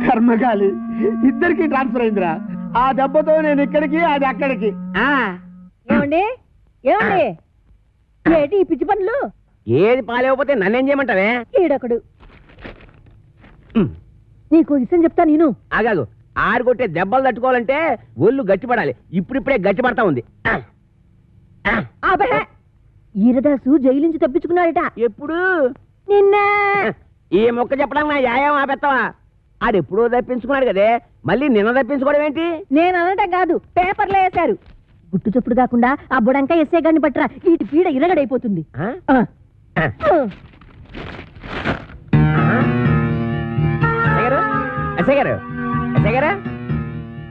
కర్మకాలి ఇద్దరికి ట్రాన్స్ఫర్ అయిందిరా. ఆ దెబ్బతో నేను ఇక్కడికి అది అక్కడికి. ఏమండి ఏమండి ఏంటి ఈ పిచ్చి పనులు? ఏది పాలేకపోతే నన్నేం చేయమంటావే? ఈడొకడు. నీకు విషయం చెప్తా నేను. ఆగాగు, ఆరుగొట్టే దెబ్బలు తట్టుకోవాలంటే ఒళ్ళు గట్టిపడాలి. ఇప్పుడిప్పుడే గట్టిపడతా ఉంది. ఈరదాసు జైలు నుంచి తప్పించుకున్నాడట. ఎప్పుడు? నిన్న. ఈ మొక్క చెప్పడానికి నా యాయం ఆపెత్తావా? ఆడెప్పుడో తప్పించుకున్నాడు కదే, మళ్ళీ నిన్న తప్పించుకోవడం ఏంటి? నేను అనటం కాదు, పేపర్లో వేశారు. గుట్టు చప్పుడు కాకుండా ఆ బుడంకా ఎస్ఐ గారిని పట్టరా, వీటి పీడ ఇరగడైపోతుంది.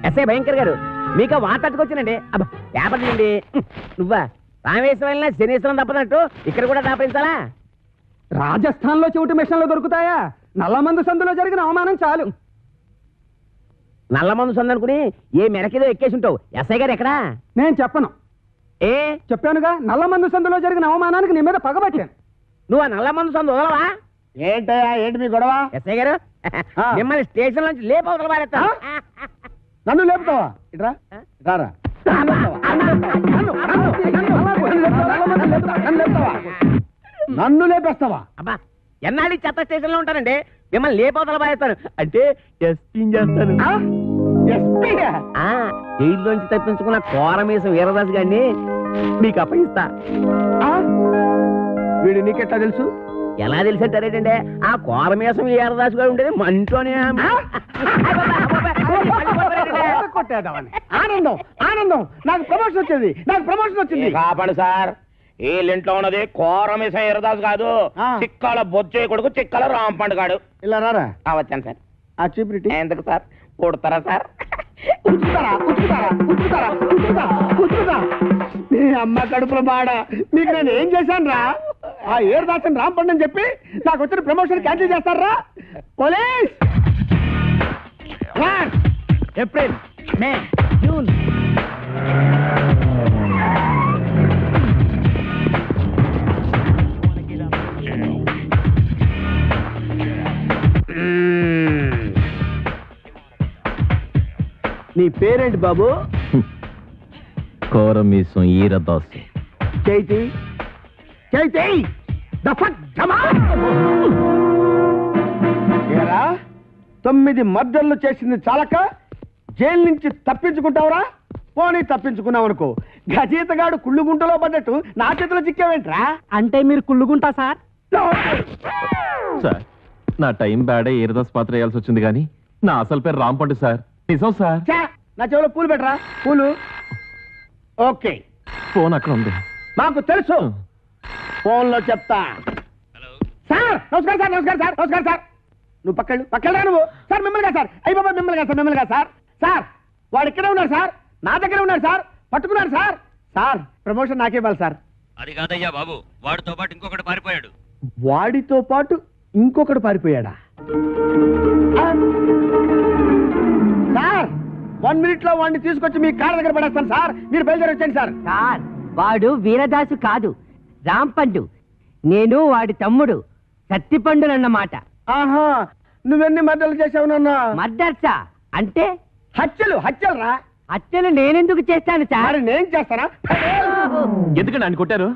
ఎస్ఐ భయంకర్ గారు, మీకు వార్తకొచ్చినండి. అబ్బా పేపర్ తీయండి. నువ్వా రామేశ్వరం వెళ్ళినా శనీశ్వరం తప్పనట్టు ఇక్కడ కూడా దాపించాలా? రాజస్థాన్ లో చెవిటి మిషన్లు దొరుకుతాయా? నల్లమందు సందులో జరిగిన అవమానం చాలు. నల్లమందు సందు అనుకుని ఏ మెరకేదో ఎక్కేసి ఉంటావు. ఎస్ఐ గారు ఎక్కడా? నేను చెప్పను. ఏ చెప్పానుగా, నల్లమందు సందులో జరిగిన అవమానానికి నీ మీద పగబట్టాను. నువ్వు ఆ నల్లమందు సందు వదలవా? ఏంటయ్యా, ఏంటి మీ గొడవ? ఎస్ఐ గారు మిమ్మల్ని స్టేషన్ నుంచి లేపవతల పారేస్తా. నన్ను లేపుతావా? ఇట్రా రారా. నన్ను లేపేస్తావా? అబ్బా ఎన్నాళ్ళు చెత్త స్టేషన్ లో ఉంటానండి, మిమ్మల్ని లేపవతల పారేస్తాను. అంటే టెస్టింగ్ చేస్తాను. జైల్లోంచి తప్పించుకున్న కోరమీసం వీరదాస్ గారిని మీకు అప్పగిస్తా. వీడు నీకెట్లా తెలుసు? ఎలా తెలిసి అంటారేటండి, ఆ కోరమీసం వీరదాస్ గారు ఉండేది మంటోనే. ఆనందం ఆనందం, నాకు ప్రమోషన్ వచ్చింది, నాకు ప్రమోషన్ వచ్చింది. కాపాడు సార్, వీళ్ళింట్లో ఉన్నది కోరమీసం వీరదాస్ కాదు, చిక్కాల బొచ్చే కొడుకు చిక్కాల రాంపండు గాడు. ఇలా రారా. వచ్చాను సార్. ఆ చీపిరిటి ఎందుకు సార్? కొడతారా సార్? మీ అమ్మ కడుపుల బాడ, మీకు నేను ఏం చేశాను రా? ఆ ఏరుదాసన్ రాంపండు అని చెప్పి నాకు వచ్చిన ప్రమోషన్ క్యాన్సిల్ చేస్తారా? పోలీస్! ఏప్రిల్, మే, జూన్. నీ పేరేంటి బాబు? కోరమీసం ఈరదాసు. చైతి చైతి ఏరా, 9 మర్డర్లు చేసింది చాలక జైలు నుంచి తప్పించుకుంటావురా? పోనీ తప్పించుకున్నావు అనుకో, గజీతగాడు కుళ్ళుగుంటలో పడ్డట్టు నా చేతిలో చిక్కావేంట్రా? అంటే మీరు కుళ్ళుకుంటా సార్? సార్, నా టైం బ్యాడే ఈరదాస్ పాత్ర వేయాల్సి వచ్చింది, కానీ నా అసలు పేరు రాంపండు సార్. నిజం సార్. నా చెవిలో పూలు పెట్టరా, పూలు. ఓకే, ఫోన్ అక్కడ ఉంది. మాకు తెలుసు, ఫోన్ లో చెప్తా. సార్ నమస్కారం సార్, నమస్కారం సార్, నమస్కారం సార్. నువ్వు పక్కన నువ్వు. సార్ మిమ్మల్ని కాదు సార్, అయ్యి బాబా మిమ్మల్ని కాదు సార్, మిమ్మల్ని కాదు సార్. సార్ వాడు ఇక్కడే ఉన్నాడు సార్, నా దగ్గర ఉన్నాడు సార్, పట్టుకున్నాడు సార్. సార్ ప్రమోషన్ నాకే ఇవ్వాలి సార్. అది కాదయ్యా బాబు, వాడితో పాటు ఇంకొకటి పారిపోయాడు. వాడితో పాటు ఇంకొకడు పారిపోయాడా? సార్ 1 minute లో వాడిని తీసుకొచ్చి మీ కాళ్ళ దగ్గర పడేస్తాను సార్, మీరు బయలుదేరి వచ్చండి సార్. సార్ వాడు వీరదాసు కాదు, రాంపండు. నేను వాడి తమ్ముడు సత్తిపండునన్నమాట. ఆహా, నువ్వెన్ని మర్డర్లు చేసావు నాన్న? మర్డర్సా అంటే? హత్యలు రా. హత్యలు నేనెందుకు చేస్తాను సార్? మరి నేను చేస్తానా? ఎందుకండి ఆయన కొట్టారు?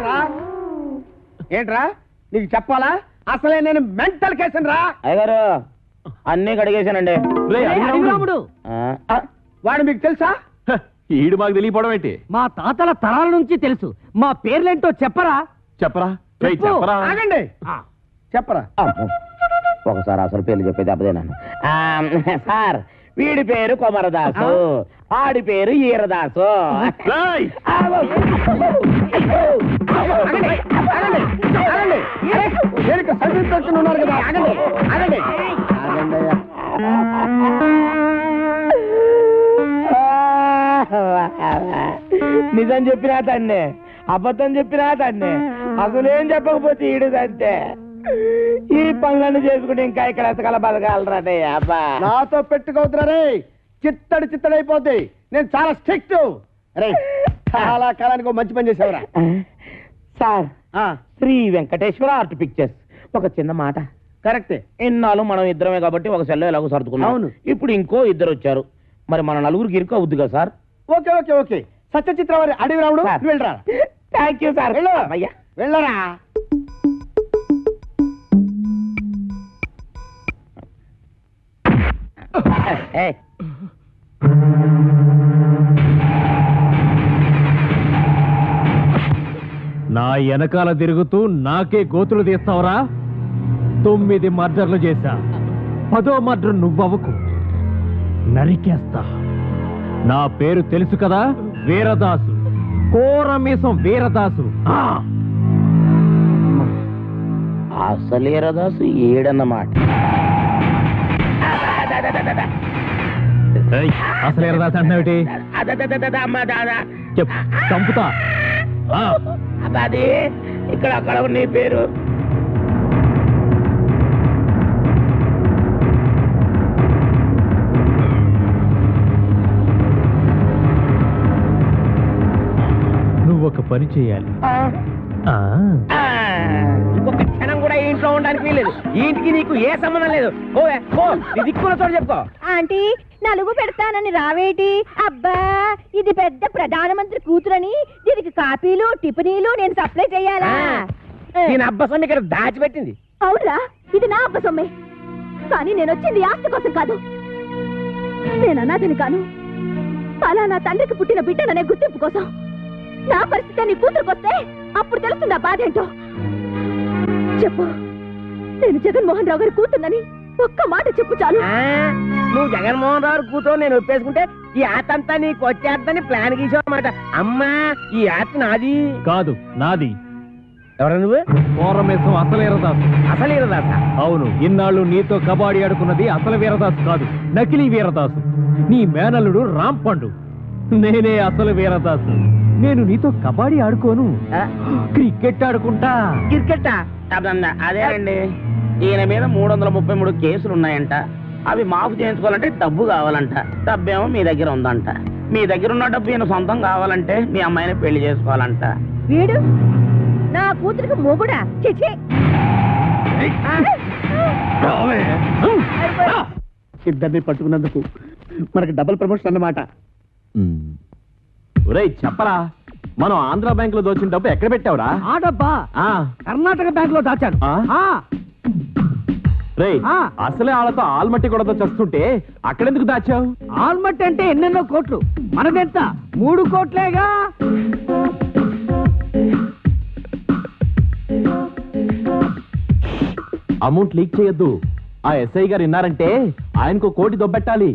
రా. ఏంట్రా నీకు చెప్పాలా? అసలే నేను మెంటల్ కేసును రా. అయ్యగారు అన్నీ కడిగేశానండి. వాడు మీకు తెలుసా? ఈడు మాకు తెలియపోవడం ఏంటి? మా తాతల తరాల నుంచి తెలుసు. మా పేర్లేంటో చెప్పరా? చెప్పరా? చెప్పరా? ఆగండి, చెప్పరా. ఒకసారి అసలు పేర్లు చెప్పేది అబ్బదేనాను. సార్ వీడి పేరు కొమరదాసు, ఆడి పేరు ఈరదాసు. ఉన్నారు కదా, ఆగండి ఆగండి. నిజం చెప్పినా తండ్రి, అబద్ధం చెప్పినా తండ్రి, అసలేం చెప్పకపోతే ఈడుదంటే ఈ పనులను చేసుకుంటే ఇంకా ఇక్కడ ఎతకాల బతకాలరాడే. అబ్బా నాతో పెట్టుకోవద్దురా, చిత్తడైపోద్ది. నేను చాలా స్ట్రిక్ట్. అరే చాలా కాలానికి మంచి పని చేసావురా. Sir Sri Venkateswara art pictures ఒక చిన్న మాట. కరెక్టే. ఇన్నాళ్ళు మనం ఇద్దరమే కాబట్టి ఒక సెల్లో ఎలాగో సర్దుకున్నాం. అవును. ఇప్పుడు ఇంకో ఇద్దరు వచ్చారు, మరి మన నలుగురికి ఇరుకు అవుద్ది కదా sir? Okay okay okay. Satyachitra వారి అడవి రాముడు, సార్. నువ్వు వెళ్ళరా. Thank you sir. వెళ్ళు. అయ్యా వెళ్ళరా. నా వెనకాల తిరుగుతూ నాకే గోతులు తీస్తావరా? 9 మర్డర్లు చేశా, 10వ మర్డర్ నువ్వవకు, నరికేస్తా. నా పేరు తెలుసు కదా, వీరదాసు, కోరమీసం వీరదాసు. అసలేరదాసు ఏడన్నమాట. ఏయ్, అసలు వీరదాసు అంటున్నావేటి? చెప్పు, చంపుతా. అది ఇక్కడ అక్కడ నీ పేరు. నువ్వు ఒక పని చేయాలి. ఇంకొక క్షణం కూడా ఈ ఇంట్లో ఉండడానికి వీల్లేదు. ఈ ఇంటికి నీకు ఏ సంబంధం లేదు. ఓవే ఓ, నీ దిక్కున్న చోటు చెప్పుకో. ఆంటీ నలుగు పెడతానని రావేటి? అబ్బా ఇది పెద్ద ప్రధానమంత్రి కూతురని దీనికి కాపీలు టిఫినీలు నేను సప్లై చేయాలా? దీని అబ్బసం ఇక్కడ దాచిపెట్టింది. అవునరా, ఇది నా అబ్బ సొమ్మే. కానీ నేను వచ్చింది ఆస్తి కోసం కాదు. నేను అనాథని కాను, అలా నా తండ్రికి పుట్టిన బిడ్డననే గుర్తింపు కోసం. నా పరిస్థితి నీ కూతురుకు వస్తే అప్పుడు తెలుస్తుంది ఆ బాధ ఏంటో. చెప్పు, నేను జగన్మోహన్ రావు గారి కూతున్నని ఒక్క మాట చెప్పు చాలు. నువ్వు జగన్మోహన్ రావు కూతురు నేను ఒప్పేసుకుంటే ఈ ఆతంతా నీకు వచ్చేద్దని ప్లాన్ గీసావన్నమాట. అమ్మా, ఈ ఆస్తి నాది కాదు, నాది. ఎవరు నువ్వు? కోరమేసం అసలు వీరదాసు. అసలు వీరదాస? అవును. ఇన్నాళ్ళు నీతో కబాడీ ఆడుకున్నది అసలు వీరదాసు కాదు, నకిలీ వీరదాసు. నీ మేనల్లుడు రాంపండు. నేనే అసలు వీరదాసు. నేను నీతో కబాడీ ఆడుకోను, క్రికెట్ ఆడుకుంటా. క్రికెట్టా? అదే అండి, ఈయన మీద 333 కేసులు ఉన్నాయంట. అవి మాఫ్ చేయించుకోవాలంటే డబ్బు కావాలంట. డబ్బేమో మీ దగ్గర ఉందంట. మీ దగ్గర ఉన్న డబ్బు ఈయన సొంతం కావాలంటే మీ అమ్మాయిని పెళ్లి చేసుకోవాలంట. వీడు నా కూతురికి మొగుడా? చిచి. ఇద్దరిని పట్టుకున్నందుకు మనకి డబుల్ ప్రమోషన్ అన్నమాట. ఒరేయ్ చెప్పరా, మనం ఆంధ్ర బ్యాంక్ లో దోచిన డబ్బు ఎక్కడ పెట్టావురా? ఆ డబ్బా కర్ణాటక బ్యాంక్ లో దాచాను. రేయ్, అసలే వాళ్ళతో ఆల్మట్టి కూడా చస్తుంటే అక్కడెందుకు దాచావు? ఆల్మట్టి అంటే ఎన్నెన్నో కోట్లు, మనదెంత 3 కోట్లేగా. అమౌంట్ లీక్ చేయొద్దు. ఆ ఎస్ఐ గారు విన్నారంటే ఆయనకు 1 కోటి దొబ్బెట్టాలి.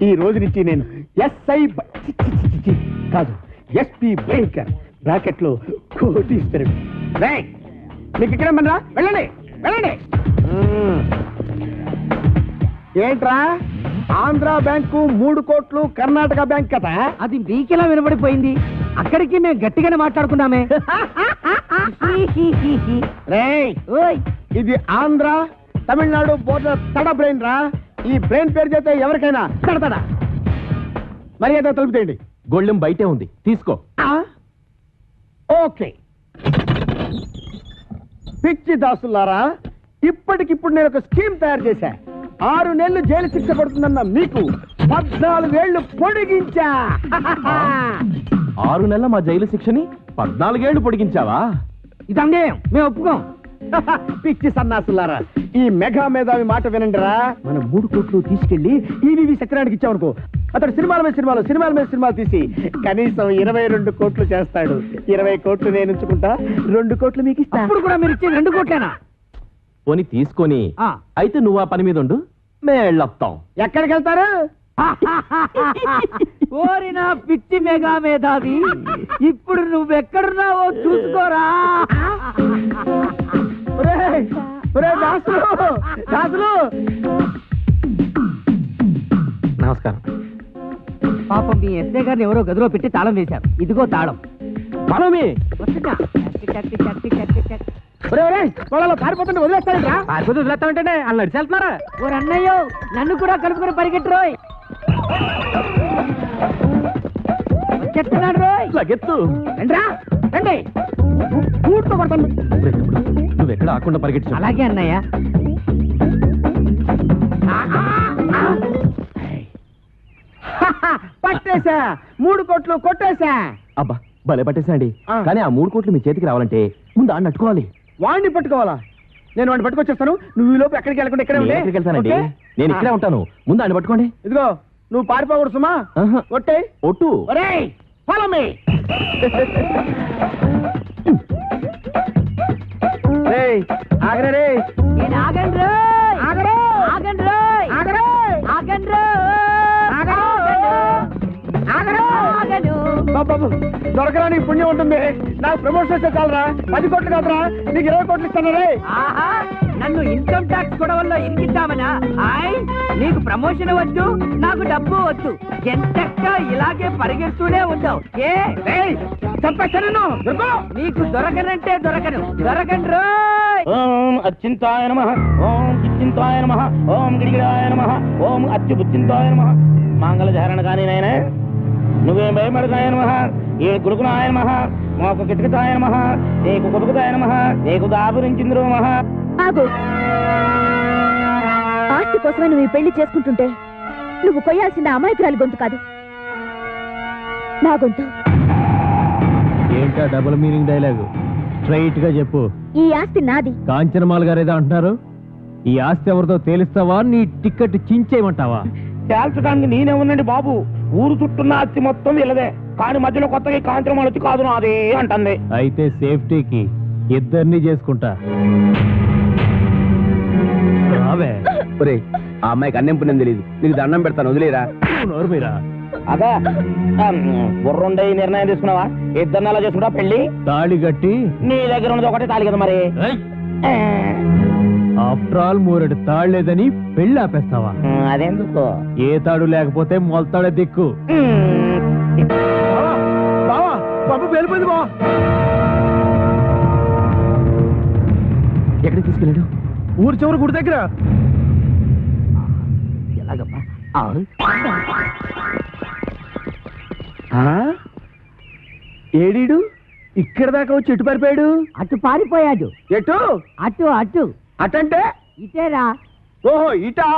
ఈ రోజు నుంచి నేను ఎస్ఐ కాదు, ఎస్పీ భయంకర్ బ్రాకెట్ లో కోటీశ్వరుడు. మీకు ఇక్కడ మనరా, వెళ్ళండి వెళ్ళండి. ఏంట్రా, ఆంధ్ర బ్యాంకు 3 కోట్లు, కర్ణాటక బ్యాంక్ కదా? అది మీకెలా వినబడిపోయింది? అక్కడికి మేము గట్టిగానే మాట్లాడుకున్నామే. రేయ్, ఇది ఆంధ్ర తమిళనాడు బోర్డర్ తడ బ్రెయిన్ రా. ఈ బ్రెయిన్ పేరు చేస్తే ఎవరికైనా తడతడా. మరి ఏదో తలుపుతేయండి. గొళ్ళెం బయటే ఉంది, తీసుకో. ఓకే. పిచ్చి దాసులారా, ఇప్పటికిప్పుడు నేను ఒక స్కీమ్ తయారు చేశా. 6 నెలలు జైలు శిక్ష పడుతుందన్న మీకు 14 ఏళ్లు పొడిగించా. 6 నెలల మా జైలు శిక్షని 14 ఏళ్లు పొడిగించావా? ఇది అన్యాయం, మేము ఒప్పుకోం. పిచ్చి సన్నాసులారా, ఈ మెగా మేధావి మాట వినండిరా. మనం 3 కోట్లు తీసుకెళ్లి ఈవీవి సత్యనారాయణకి ఇచ్చామనుకో, అతడు సినిమాల మీద సినిమాలు తీసి కనీసం 22 కోట్లు చేస్తాడు. 20 కోట్లు నేను ఉంచుకుంటా, 2 కోట్లు మీకు ఇస్తా. అప్పుడు కూడా మీరు ఇచ్చేది 2 కోట్లేనా? పోని తీసుకొని అయితే నువ్వు ఆ పని మీద ఉండు, మేము వెళ్ళొస్తాం. ఎక్కడికి వెళ్తారు? ఓరి నా పిచ్చి మెగా మేధావి, ఇప్పుడు నువ్వెక్కడున్నావో చూసుకోరా. దాసులు, నమస్కారం. పాపం మీ ఎస్ఐ గారిని ఎవరో గదిలో పెట్టి తాళం వేశారు. ఇదిగో తాళం. మనమే వస్తున్నా. పొలాల్లో పారిపోతుంటే వదిలేస్తారా? పారిపోతే వదిలేస్తామంటే వాళ్ళు నడిచెళ్తున్నారా? ఓ అన్నయ్యో, నన్ను కూడా కలుపుకొని పరిగెట్టురోయ్. వచ్చేస్తున్నాడు రోయ్. లగెత్తు. రండి. పూర్తితో కొడతాను. ఒరేయ్ తమ్ముడు, నువ్వెక్కడ ఆకుండా పరిగెట్టి అలాగే అన్నయ్య. పట్టేశా, 3 కోట్లు కొట్టేశా. అబ్బా భలే పట్టేసండి. ఆ. కానీ ఆ 3 కోట్లు మీ చేతికి రావాలంటే ముందు ఆడిని అట్టుకోవాలి. వాడిని పట్టుకోవాలా? నేను వాడిని పట్టుకొచ్చేస్తాను. నువ్వు ఈ లోపు ఎక్కడికి వెళ్ళకుండా ఇక్కడే నేను ఉండే. ఎక్కడికి వెళ్తానండి? ఓకే? నేను ఇక్కడే ఉంటాను. ముందు ఆడిని పట్టుకోండి. ఇదిగో నువ్వు పారిపోకూడదు సుమా. ఆహా. ఒట్టే. ఒట్టు. ఒరేయ్ ఫాలో మీ. రేయ్ ఆగరే రే. నేను ఆగండి ఆగరే. ఆగండి ఆగరే. ఆగండి ఆగరే. బాబు దొరకరా నీకు పుణ్యం ఉంటుంది. నాకు ప్రమోషన్ వస్తే చాలరా. 10 కోట్లు కాదురా, నీకు 20 కోట్లు ఇస్తాను రే. ఆహా, నన్ను ఇన్కమ్ ట్యాక్స్ గొడవల్లో ఇరికిద్దామనా? నీకు ప్రమోషన్ వద్దు, నాకు డబ్బు వద్దు. ఎంతక్క ఇలాగే పరిగెడుతూనే ఉంటావు. ఏ రేయ్ చంపేస్తాను నిన్ను. దొరుకు. నీకు దొరకనంటే దొరకను. దొరకండి రోయ్. ఓం అచ్చింతాయ నమః, ఓం కిచ్చింతాయ నమః, ఓం గిరిగిరాయ నమః, ఓం అచ్యుబుచ్చింతాయ నమః. మంగళధారణ కానీ నాయన నువ్వేం భయపడతాయ నమః, ఏ గురుకునాయ నమః, మాకు కిటకతాయ నమః, నీకు కుతుకుతాయ నమః, నీకు దాపురించింద్రు నమః. ఆగు. ఆస్తి కోసమే నువ్వు ఈ పెళ్లి చేసుకుంటుంటే నువ్వు కొయ్యాల్సిన అమాయకురాలి గొంతు కాదు, నా గొంతు. ఏంటా డబుల్ మీనింగ్ డైలాగు? స్ట్రైట్ గా చెప్పు. ఈ ఆస్తి నాది. కాంచనమాల గారు ఏదో అంటున్నారు. ఈ ఆస్తి ఎవరితో తేలిస్తావా, నీ టికెట్ చించేయమంటావా? తేల్చడానికి నేనే ఉండండి బాబు. ఊరు చుట్టూన్న ఆస్తి మొత్తం వీళ్ళదే, కానీ మధ్యలో కొత్తగా కాంచనం వచ్చి కాదు నాదే అంటుంది. అయితే సేఫ్టీకి ఇద్దరిని చేసుకుంటా. రావే. ఒరేయ్, ఆ అమ్మాయికి అన్నం పుణ్యం తెలియదు. నీకు దండం పెడతాను, వదిలేరా. నోరు మీరా. అదే బుర్రుండే ఈ నిర్ణయం తీసుకున్నావా? ఇద్దరిని అలా చేసుకుంటా పెళ్లి. తాళి కట్టి నీ దగ్గర ఉన్నది ఒకటే తాలి కదా మరి. ఆఫ్టర్ ఆల్ మూరెడు తాడు లేదని పెళ్లి ఆపేస్తావా? అదెందుకు? ఏ తాడు లేకపోతే మొలతాడే దిక్కు. బావా పంపు వెళ్ళిపోయింది బావా. ఎక్కడికి తీసుకెళ్ళాడు? ఊరు చివరి గుడి దగ్గర. ఎలాగబ్బా? ఏడీడు ఇక్కడ దాకా వచ్చి ఎటు పారిపోయాడు? అటు పారిపోయాడు. ఎటు? అటు అటు అటంటే? ఇటేరా. ఓహో ఇటా.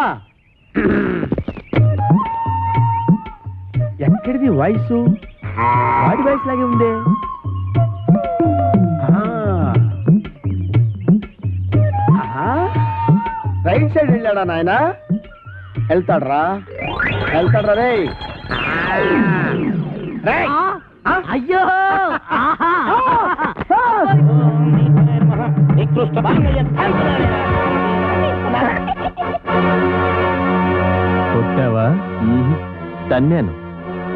ఎక్కడిది వాయిస్? వాడి వాయిస్ లాగే ఉందే. రైట్ సైడ్ వెళ్ళాడా నాయన? వెళ్తాడ్రా రే. అయ్యో కొట్టావా? తన్నాను.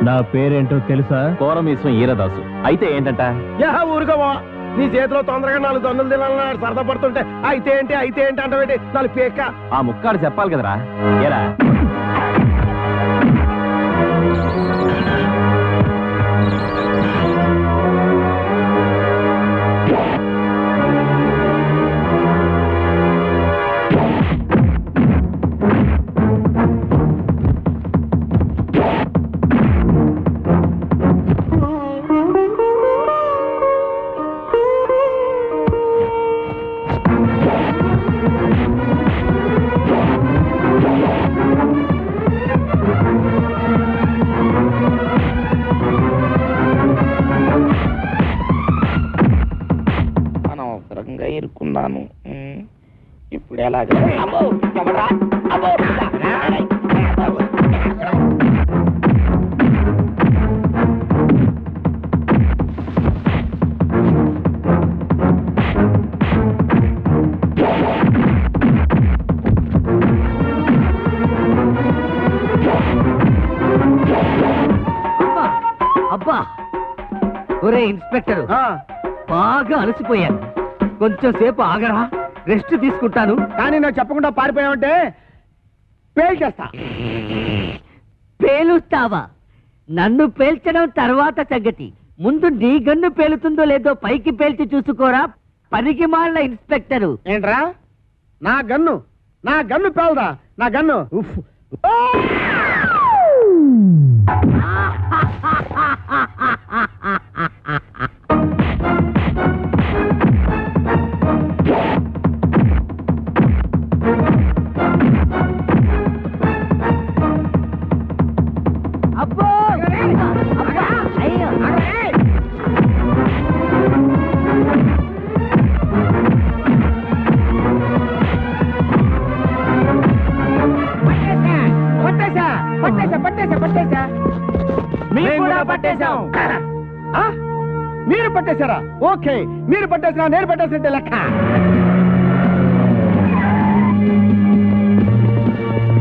నా పేరేంటో తెలుసా? కోరమీశ్వం ఈరదాసు. అయితే ఏంటంట? ఊరుకోవా. నీ చేతిలో తొందరగా 4 దన్నులు తినాలని సరదా పడుతుంటే అయితే ఏంటి అంటే 4 పేక. ఆ ముక్కాడు చెప్పాలి కదరా. ఏరా అనవసరంగా ఇరుక్కున్నాను. ఇప్పుడు ఎలాగా? అబ్బో, ఎవడ్రా? అబ్బో, అబ్బా, ఒరే ఇన్స్పెక్టర్, బాగా అలసిపోయాను. కొంచెం సేపు ఆగరా, రెస్ట్ తీసుకుంటాను. కానీ నువ్వు చెప్పకుండా పారిపోయావంటే పేల్చేస్తా. పేలుస్తావా? నన్ను పేల్చడం తర్వాత సంగతి. ముందు నీ గన్ను పేలుతుందో లేదో పైకి పేల్చి చూసుకోరా, పనికి మాలిన ఇన్స్పెక్టరు. ఏంట్రా? నా గన్ను పేలదా? నా గన్ను ఉఫ్. పట్టేశాం. ఆ? మీరు పట్టేశారా? ఓకే, మీరు పట్టేసినా నేను పట్టేసినట్టే లెక్క.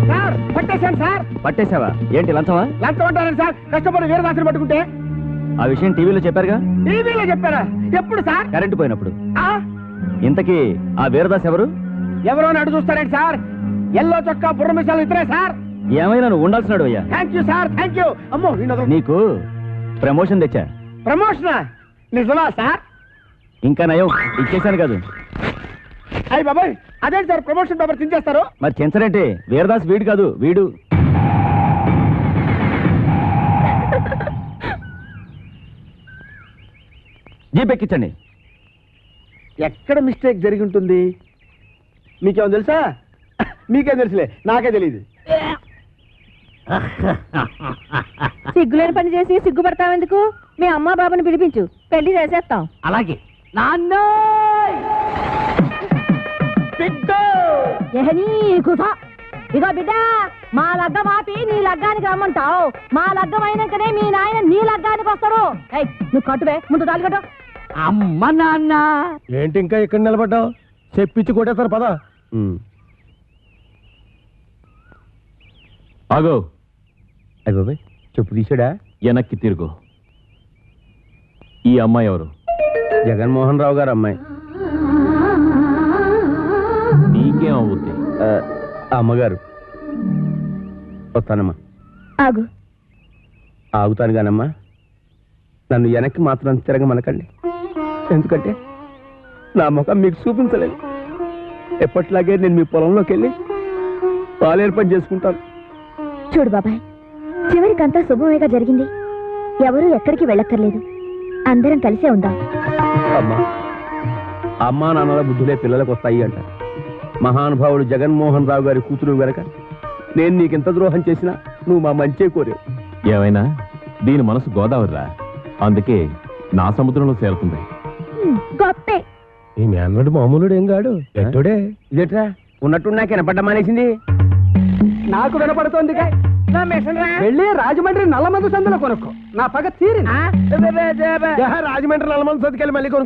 సార్ పట్టేశాను సార్. పట్టేశావా? ఏంటి లంచమా? లంచం అంటారండి సార్, కష్టపడి వీరదాసుని పట్టుకుంటే. ఆ విషయం టీవీలో చెప్పారుగా. టీవీలో చెప్పారా? ఎప్పుడు సార్? కరెంటు పోయినప్పుడు. ఆ? ఇంతకీ ఆ వీరదాస్ ఎవరు? ఎవరో అని అడుగు చూస్తారేంటి సార్? ఎల్లో చొక్కా బుర్ర మిసాలు ఇతరే సార్. ఏమైనా నువ్వు ఉండాల్సినాడు అయ్యా. Thank you sir, thank you. అమ్మో నీకు ప్రమోషన్ తెచ్చా. ప్రమోషనా? నిజమా సార్? ఇంకా నయం ఇచ్చేశాను కాదు. అయ్యి బాబాయ్, అదేంటి సార్ ప్రమోషన్ పేపర్ చించేస్తారు? మరి చెంచరంటే వీరదాస్ వీడు కాదు, వీడు. జీప్ ఎక్కించండి. ఎక్కడ మిస్టేక్ జరిగి ఉంటుంది? మీకేమో తెలుసా? మీకేం తెలుసులే, నాకే తెలియదు. సిగ్గులేని పని చేసి సిగ్గుపడతావెందుకు? మీ అమ్మ బాబుని పిలిపించు, పెళ్లి చేసేస్తాం. అలాగే నాన్న. ఇగో బిడ్డ, మా లగ్గం ఆపి నీ లగ్గానికి రమ్మంటావు. మా లగ్గం అయినాకనే మీ నాయన నీ లగ్గానికి వస్తాడు. ఏయ్, నువ్వు కట్టువే, ముందు తాళి కట్టు. అమ్మ నాన్న. ఏంటి ఇంకా ఇక్కడ నిలబడ్డావు? చెప్పించి కొట్టేస్తారు పద. ఆగో, అయ్యి బాబాయ్, చెప్పు తీసాడా? వెనక్కి తిరుగు. ఈ అమ్మాయి ఎవరు? జగన్మోహన్ రావు గారు అమ్మాయి. నీకేం అవుద్ది? అమ్మగారు. వస్తానమ్మా. ఆగు. ఆగుతాను కానమ్మా, నన్ను వెనక్కి మాత్రం తిరగమనకండి. ఎందుకంటే నా ముఖం మీకు చూపించలేదు. ఎప్పట్లాగే నేను మీ పొలంలోకి వెళ్ళి పాలేరు పని చేసుకుంటాను. చూడు బాబాయ్, చివరికంతా శుభమేగా జరిగింది. ఎవరూ ఎక్కడికి వెళ్ళక్కర్లేదు. అందరం కలిసే ఉందాం. అమ్మా, అమ్మా నాన్నల బుద్ధులే పిల్లలకు వస్తాయి అంటారు. మహానుభావుడు జగన్మోహన్ రావు గారి కూతురు వెనక నేను నీకెంత ద్రోహం చేసినా నువ్వు మా మంచే కోరావు. ఏమైనా దీని మనసు గోదావరిరా, అందుకే నా సముద్రంలో చేరుతుంది. గొప్పే. ఈ మేనడు మామూలుడు ఏం కాడు, ఎట్టుడే. ఇదేట్రా ఉన్నట్టు నాకు వినపడ్డ మానేసింది. నాకు వినపడుతోంది. వెళ్ళి రాజమండ్రి నల్లమందు సందులో కొనుక్కో, నా పగ తీరింది. రాజమండ్రి నల్లమందు సందుకెళ్ళి మళ్ళీ కొనుక్కో.